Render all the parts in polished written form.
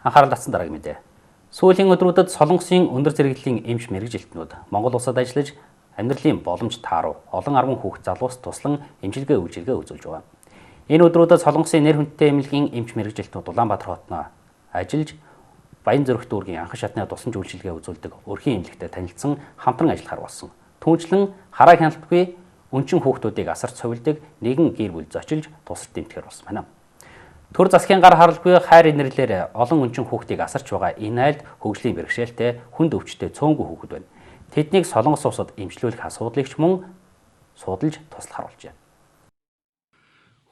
Анхаарал татсан дараагийн мэдээ. Сүүлийн өдрүүдэд Солонгосын өндөр зэрэглэлийн эмч мэргэжилтнүүд Монгол улсад ажиллаж амьдралын боломж тааруу олон арван хүүхэд залуус туслан эмчилгээ үйлчилгээ үзүүлж байгаа. Энэ өдрүүдэд Солонгосын нэр хүндтэй эмнэлгийн эмч мэргэжилтнүүд Улаанбаатар хотноо ажиллаж Баян Зүрх дүүргийн анхан шатны тусламж үйлчилгээ үзүүлдэг өрхийн эмнэлэгтэй танилцсан хамтран ажиллахаар болсон. Түүнчлэн хараа хяналтгүй өнчин хүүхдүүдийг асарч цовилдог нэгэн гэр бүл зочилж тусалт дэмтгэр болсон байна. Төр засгийн гар харалгүй хайр инэрлээр олон өнчин хүүхдийг асарч байгаа энэ айлд хөгжлийн бэрхшээлтэй хүнд өвчтэй цөөнгүй хүүхэд байна. Тэднийг Солонгос улсад эмчлүүлэх асуудлыг ч мөн судалж туслахаар болжээ.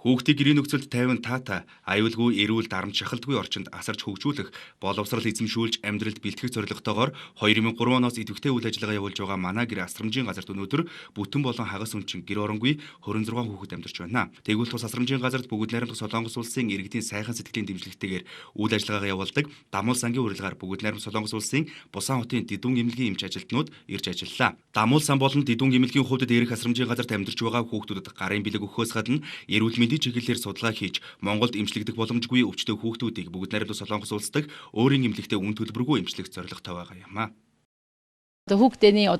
Хүүхдийг гэрийн нөхцөлд тайван таата, аюулгүй, эрүүл, дарамт шахалтгүй орчинд асарч хөгжүүлэх, боловсрал эзэмшүүлж амьдралд бэлтгэх зорилготойгоор 2003 оноос идэвхтэй үйл ажиллагаа явуулж байгаа манай гэр асрамжийн газарт өнөөдөр бүтэн болон хагас өнчин гэр оронгүй 26 хүүхэд амьдарч байна. Тэгвэл тус асрамжийн газарт бүгд найрамдах Солонгос улсын иргэдийн сайхан сэтгэлийн дэмжлэгтэйгээр үйл ажиллагаагаа явуулдаг Дамуул сангийн урилгаар бүгд найрамдах Солонгос улсын Бусан хотын Дидүүн эмнэлгийн эмч ажилтнууд ирж ажиллалаа. Дамуул сан болон Дидүүн эмнэлгийн хувьд дээрх асрамжийн газарт амьдарч байгаа хүүхдүүдэд гарын бэлэг өгөхөөс гадна эрүүл мэндийн чиглэлээр судалгаа хийж Монголд эмчлэгдэх боломжгүй өвчтөе хүүхдүүдийг бүгд найрамдах Солонгос улс дахь өөрийн эмнэлэгтээ үн төлбөргүй эмчлэх зорилготой байгаа юм аа. Хүүхдийн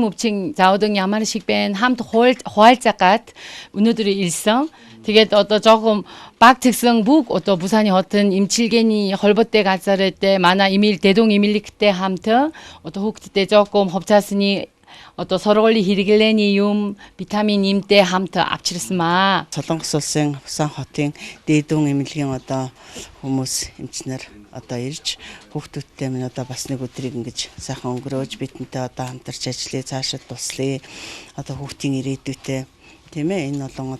өвчин заавдан ямар шиг байна хамт хуайлцаагаад өнөөдөр ирсэн. Тэгээд жоохон баг тэгсэн бүх Busаны хотын эмчилгээний холбоотой газарт манай Дидүүн эмнэлэгтэй хамт хүүхдэд жоохон хувцасны сургуулийн хэрэглээний юм, витамин нэмтэй хамт авчирсан маа. Солонгос улсын Бусан хотын Дидүүн эмнэлгийн хүмүүс эмчнэр ирж хүүхдүүдтэй минь бас нэг өдрийг ингэж сайхан өнгөрөөж бидэнтэй хамтарч ажиллая, цаашаа туслая. Хүүхдийн ирээдүйтэй тийм ээ энэ болон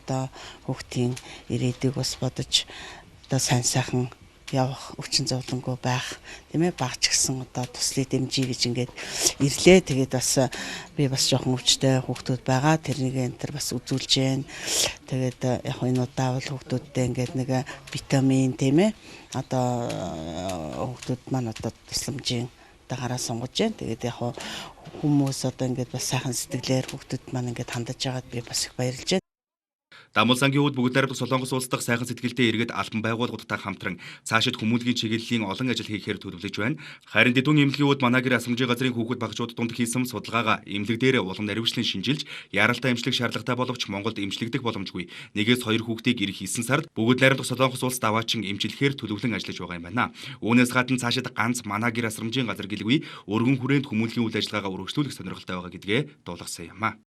хүүхдийн ирээдүйг бас бодож сайн сайхан явах өвчин зовлонгүй байх тийм ээ багч гисэн туслыг дэмжиж гэж ингээд ирлээ. Тэгээд бас би бас жоохон өвчтэй хүүхдүүд байгаа. Тэрнийг энтер бас үзүүлж जैन. Тэгээд яг энэ удаа бол хүүхдүүдтэй ингээд нэг витамин тийм ээ хүүхдүүд маань тусламжийн гараа сонгож जैन. Тэгээд яг хүмүүс ингээд бас сайхан сэтгэлээр хүүхдүүд маань ингээд хандаж байгаад би бас их баярлж байна. Дамуул сангийн хувьд бүгд найрамдах Солонгос улс дахь сайхан сэтгэлтэй иргэд албан байгууллагуудтай хамтран цаашид хүмүүнлэгийн чиглэлийн олон ажил хийхээр төлөвлөж байна. Харин Дидүүн эмнэлгийн хувьд манай гэр асрамжийн газрын хүүхэд багчууд дунд хийсэн судалгаагаа эмнэлэг дээр улам наривчлан шинжилж яралтай эмчлэх шаардлагатай боловч Монголд эмчлэгдэх боломжгүй 1-2 хүүхдийг ирэх 9 сард бүгд найрамдах Солонгос улс даваачин эмчилэхээр төлөвлөн ажиллаж байгаа юм байна. Үүнээс гадна цаашид ганц манай гэр асрамжийн газар гэлгүй өргөн хүрээнд хүмүүнлэгийн үйл ажиллагаагаа өргөжлүүлэх сонирхолтой байгаа гэдгээ дуулгасан юм а.